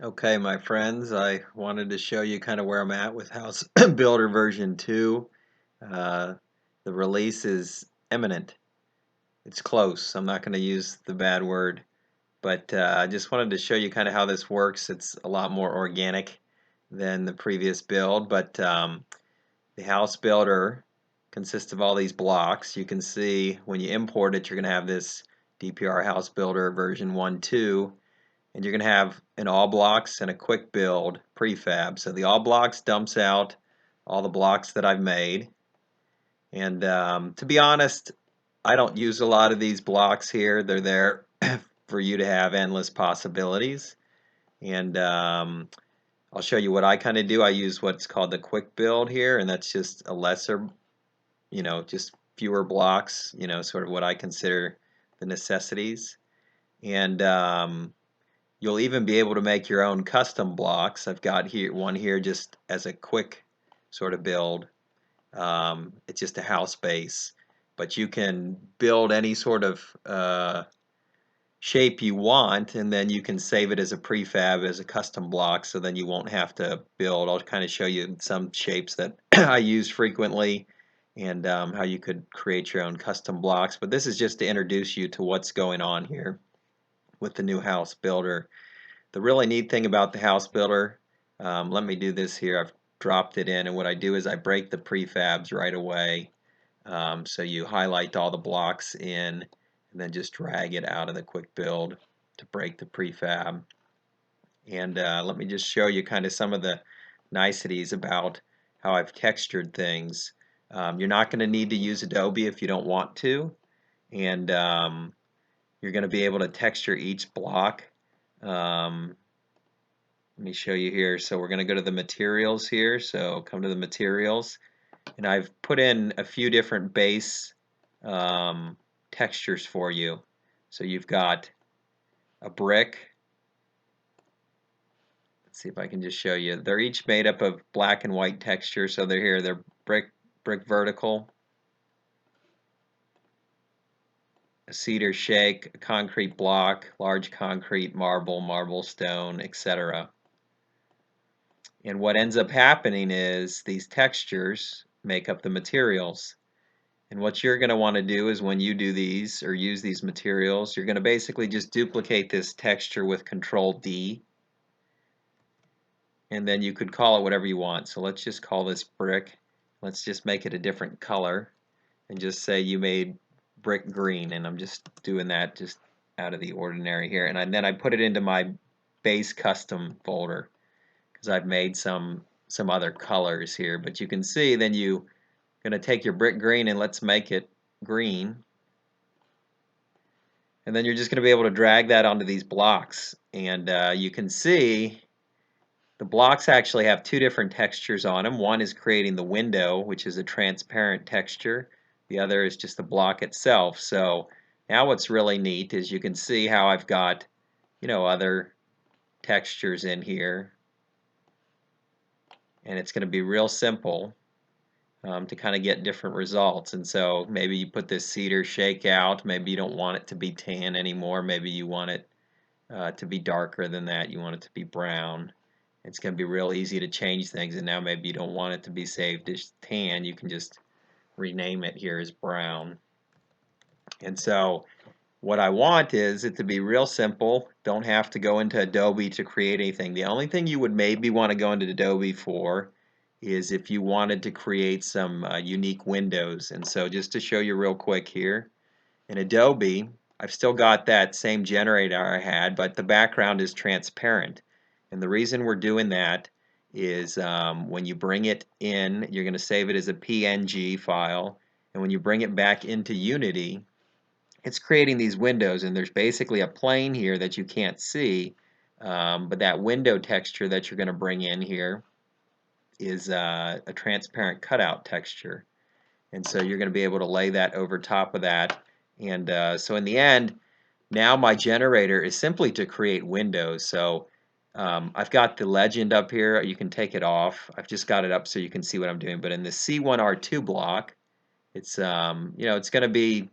Okay, my friends, I wanted to show you kind of where I'm at with House Builder version 2. Uh, the release is imminent. It's close. I'm not going to use the bad word, but I just wanted to show you kind of how this works. It's a lot more organic than the previous build, but the House Builder consists of all these blocks. You can see when you import it, you're going to have this DPR House Builder version 1.2. And you're going to have an all blocks and a quick build prefab. So the all blocks dumps out all the blocks that I've made. And to be honest, I don't use a lot of these blocks here. They're there for you to have endless possibilities. And I'll show you what I kind of do. I use what's called the quick build here, and that's just a lesser, just fewer blocks, sort of what I consider the necessities. And you'll even be able to make your own custom blocks. I've got here one here just as a quick sort of build. It's just a house base, but you can build any sort of shape you want, and then you can save it as a prefab, as a custom block, so then you won't have to build. I'll kind of show you some shapes that I use frequently and how you could create your own custom blocks. But this is just to introduce you to what's going on here with the new house builder. The really neat thing about the house builder, let me do this here. I've dropped it in, and what I do is I break the prefabs right away. So you highlight all the blocks in and then just drag it out of the quick build to break the prefab. And let me just show you kind of some of the niceties about how I've textured things. You're not going to need to use Adobe if you don't want to, and you're going to be able to texture each block. Let me show you here. So we're going to go to the materials here. So come to the materials, and I've put in a few different base textures for you. So you've got a brick. Let's see if I can just show you. They're each made up of black and white texture. So they're here. They're brick vertical, a cedar shake, a concrete block, large concrete, marble stone, etc. And what ends up happening is these textures make up the materials. And what you're going to want to do is when you do these or use these materials, you're going to basically just duplicate this texture with Control D. And then you could call it whatever you want. So let's just call this brick. Let's just make it a different color and just say you made brick green. And I'm just doing that just out of the ordinary here. And then I put it into my base custom folder because I've made some other colors here. But you can see then you're going to take your brick green and let's make it green. And then you're just going to be able to drag that onto these blocks. And you can see the blocks actually have two different textures on them. One is creating the window, which is a transparent texture. The other is just the block itself. So now what's really neat is you can see how I've got, other textures in here. And it's going to be real simple to kind of get different results. And so maybe you put this cedar shake out. Maybe you don't want it to be tan anymore. Maybe you want it to be darker than that. You want it to be brown. It's going to be real easy to change things, and now maybe you don't want it to be saved as tan. You can just rename it here as brown. And so what I want is it to be real simple. Don't have to go into Adobe to create anything. The only thing you would maybe want to go into Adobe for is if you wanted to create some unique windows. And so just to show you real quick here, in Adobe, I've still got that same generator I had, but the background is transparent. And the reason we're doing that is when you bring it in, you're going to save it as a PNG file. And when you bring it back into Unity, it's creating these windows. And there's basically a plane here that you can't see. But that window texture that you're going to bring in here is a transparent cutout texture. And so you're going to be able to lay that over top of that. And so in the end, now my generator is simply to create windows. So I've got the legend up here. You can take it off. I've just got it up so you can see what I'm doing. But in the C1R2 block, it's it's going to be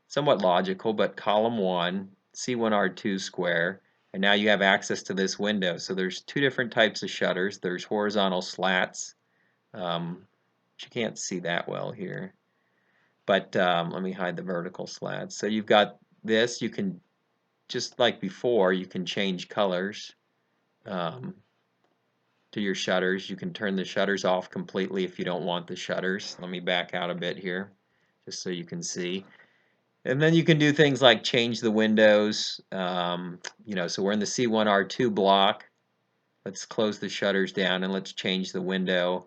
somewhat logical, but column 1, C1R2 square, and now you have access to this window. So there's two different types of shutters. There's horizontal slats, which you can't see that well here, but let me hide the vertical slats. So you've got this. You can, just like before, you can change colors to your shutters. You can turn the shutters off completely if you don't want the shutters. Let me back out a bit here just so you can see. And then you can do things like change the windows. So we're in the C1R2 block. Let's close the shutters down and let's change the window.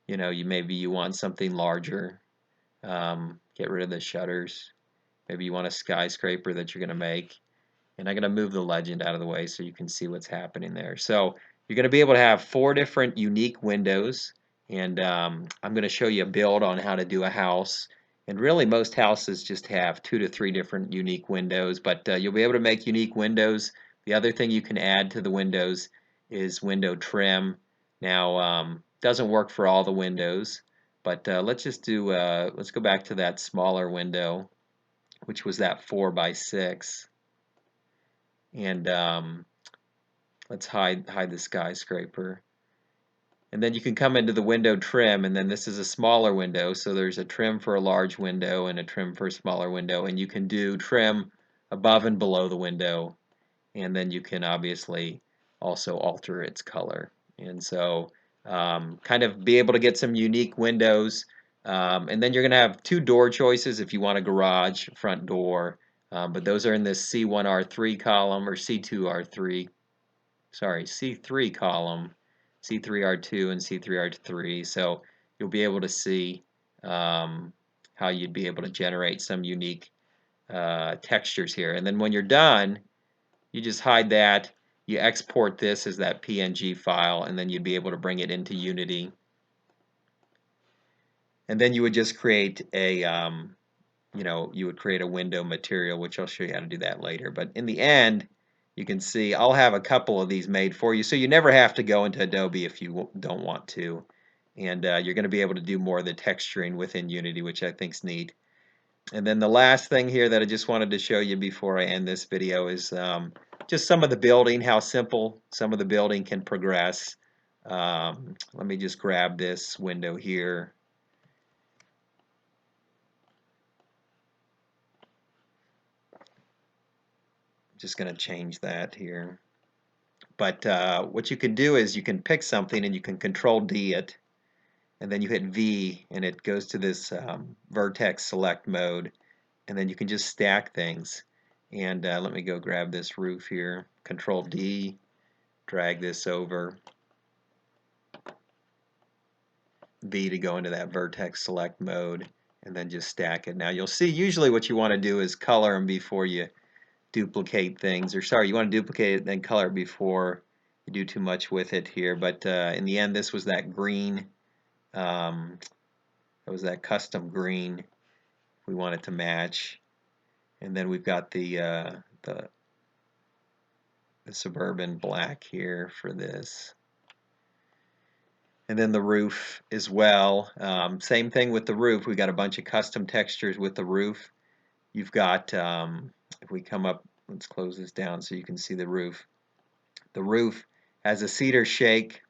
Maybe you want something larger. Get rid of the shutters. Maybe you want a skyscraper that you're going to make. And I'm going to move the legend out of the way so you can see what's happening there. So you're going to be able to have 4 different unique windows, and I'm going to show you a build on how to do a house. And really most houses just have 2 to 3 different unique windows, but you'll be able to make unique windows. The other thing you can add to the windows is window trim. Now doesn't work for all the windows, but let's go back to that smaller window, which was that 4x6. And let's hide the skyscraper. And then you can come into the window trim, and then this is a smaller window, so there's a trim for a large window and a trim for a smaller window, and you can do trim above and below the window, and then you can obviously also alter its color. And so kind of be able to get some unique windows, and then you're going to have 2 door choices if you want a garage, front door, but those are in this C1R3 column, or C2R3, sorry, C3 column, C3R2 and C3R3. So you'll be able to see how you'd be able to generate some unique textures here. And then when you're done, you just hide that. You export this as that PNG file, and then you'd be able to bring it into Unity. And then you would just create a you would create a window material, which I'll show you how to do that later. But in the end, you can see I'll have a couple of these made for you, so you never have to go into Adobe if you don't want to. And you're going to be able to do more of the texturing within Unity, which I think is neat. And then the last thing here that I just wanted to show you before I end this video is just some of the building, how simple some of the building can progress. Let me just grab this window here. Just going to change that here. But what you can do is you can pick something and you can Control D it, and then you hit V and it goes to this vertex select mode, and then you can just stack things. And let me go grab this roof here. Control D, drag this over. V to go into that vertex select mode, and then just stack it. Now you'll see usually what you want to do is color them before you duplicate things, or sorry, you want to duplicate it then color it before you do too much with it here. But in the end, this was that green, that was that custom green we want it to match. And then we've got the suburban black here for this, and then the roof as well. Same thing with the roof. We got a bunch of custom textures with the roof. You've got if we come up, let's close this down so you can see the roof. The roof has a cedar shake.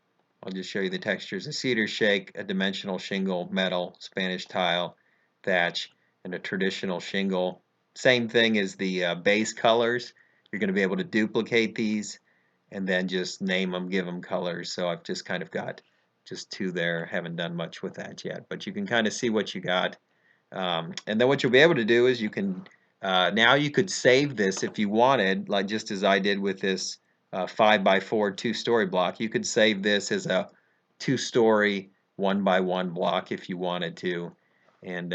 I'll just show you the textures. A cedar shake, a dimensional shingle, metal, Spanish tile, thatch, and a traditional shingle. Same thing as the base colors. You're going to be able to duplicate these and then just name them, give them colors. So I've just kind of got just 2 there. Haven't done much with that yet, but you can kind of see what you got. And then what you'll be able to do is you can now you could save this if you wanted, like just as I did with this 5x4 2-story block. You could save this as a 2-story 1x1 block if you wanted to, and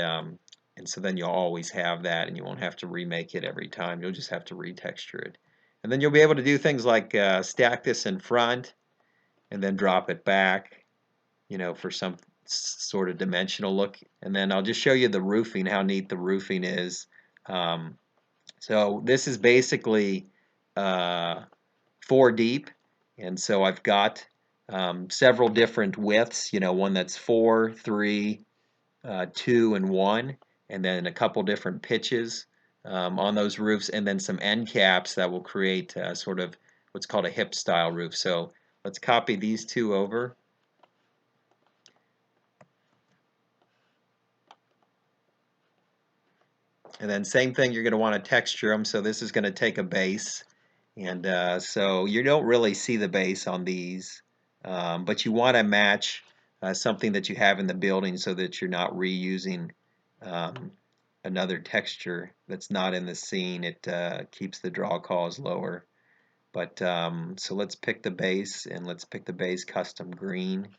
so then you'll always have that, and you won't have to remake it every time. You'll just have to retexture it, and then you'll be able to do things like stack this in front, and then drop it back, for some sort of dimensional look. And then I'll just show you the roofing, how neat the roofing is. So this is basically 4 deep, and so I've got several different widths, one that's 4, 3, 2, and 1, and then a couple different pitches on those roofs, and then some end caps that will create sort of what's called a hip style roof. So let's copy these two over. And then same thing, you're going to want to texture them. So this is going to take a base. And so you don't really see the base on these, but you want to match something that you have in the building so that you're not reusing um, another texture that's not in the scene. It keeps the draw calls lower. But so let's pick the base, and let's pick the base custom green.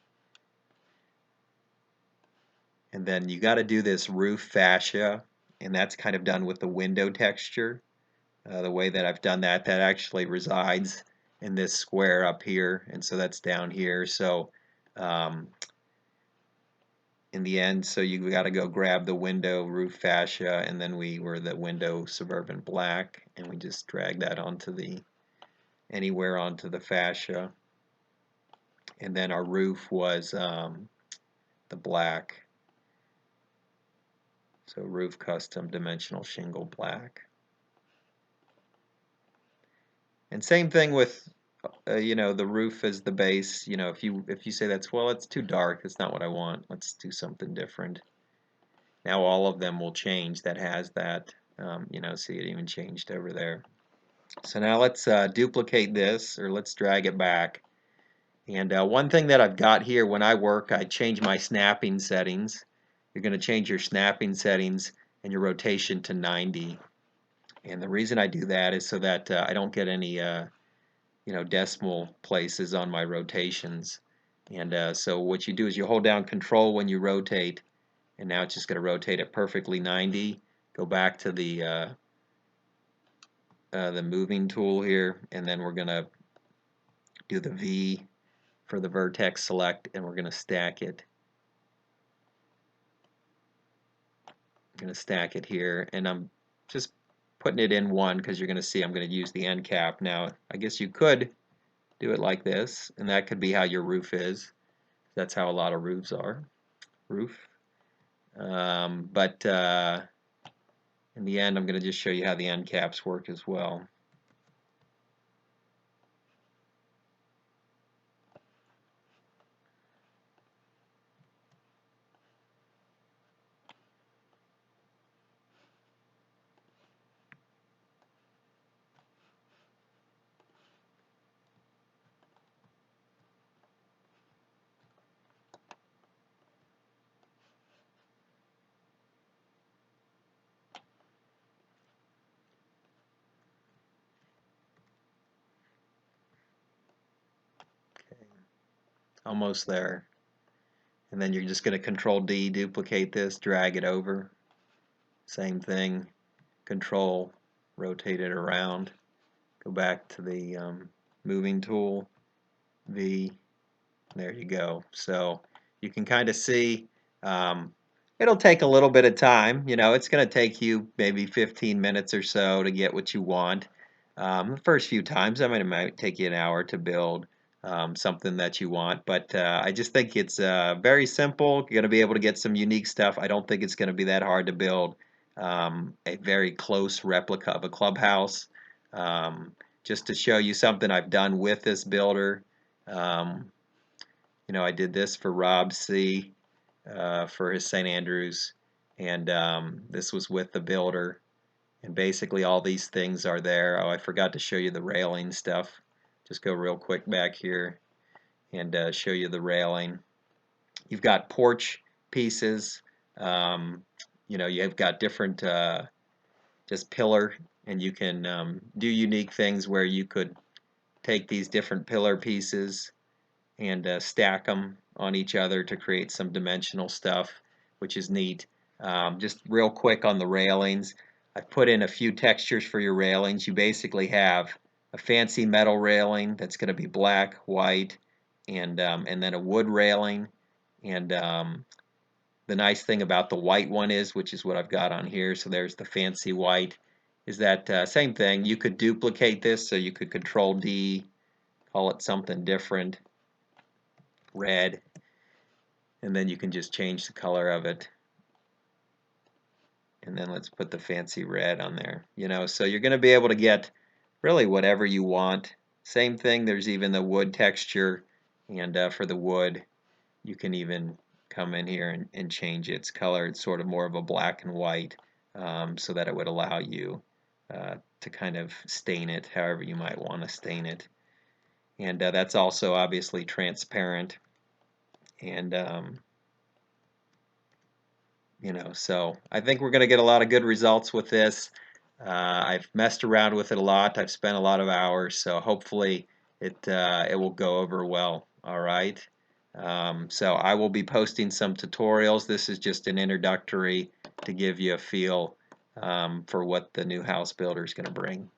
And then you got to do this roof fascia, and that's kind of done with the window texture. The way that I've done that, that actually resides in this square up here, and so that's down here. So um, in the end, so you got to go grab the window roof fascia, and then we were the window suburban black, and we just drag that onto the anywhere onto the fascia. And then our roof was the black. So roof custom dimensional shingle black. And same thing with you know, the roof as the base. You know, if you say that's, well, it's too dark, that's not what I want, let's do something different. Now all of them will change that has that. You know, see, it even changed over there. So now let's duplicate this, or let's drag it back. And one thing that I've got here, when I work, I change my snapping settings. You're going to change your snapping settings and your rotation to 90. And the reason I do that is so that I don't get any you know, decimal places on my rotations. And so what you do is you hold down Control when you rotate, and now it's just going to rotate it perfectly 90. Go back to the moving tool here, and then we're going to do the V for the vertex select, and we're going to stack it. I'm going to stack it here, and I'm just putting it in one because you're going to see I'm going to use the end cap. Now, I guess you could do it like this, and that could be how your roof is. That's how a lot of roofs are. But in the end, I'm going to just show you how the end caps work as well. Okay, almost there. And then you're just going to Control D, duplicate this, drag it over. Same thing, Control, rotate it around. Go back to the moving tool, V, there you go. So you can kind of see it'll take a little bit of time. You know, it's going to take you maybe 15 minutes or so to get what you want. The first few times, I mean, it might take you an hour to build something that you want, but I just think it's very simple. You're going to be able to get some unique stuff. I don't think it's going to be that hard to build a very close replica of a clubhouse. Just to show you something I've done with this builder. You know, I did this for Rob C. For his St. Andrews, and this was with the builder. And basically all these things are there. Oh, I forgot to show you the railing stuff. Just go real quick back here and show you the railing. You've got porch pieces. You know, you've got different just pillar, and you can do unique things where you could take these different pillar pieces and stack them on each other to create some dimensional stuff, which is neat. Just real quick on the railings, I've put in a few textures for your railings. You basically have a fancy metal railing that's going to be black, white, and then a wood railing. And the nice thing about the white one is, which is what I've got on here, so there's the fancy white, is that same thing. You could duplicate this, so you could Control D, call it something different, red, and then you can just change the color of it. And then let's put the fancy red on there. You know, so you're going to be able to get really whatever you want Same thing, there's even the wood texture, and for the wood you can even come in here and change its color. It's sort of more of a black and white, so that it would allow you to kind of stain it however you might want to stain it. And that's also obviously transparent, and you know, so I think we're going to get a lot of good results with this. I've messed around with it a lot. I've spent a lot of hours, so hopefully it will go over well. All right. So I will be posting some tutorials. This is just an introductory to give you a feel for what the new house builder is going to bring.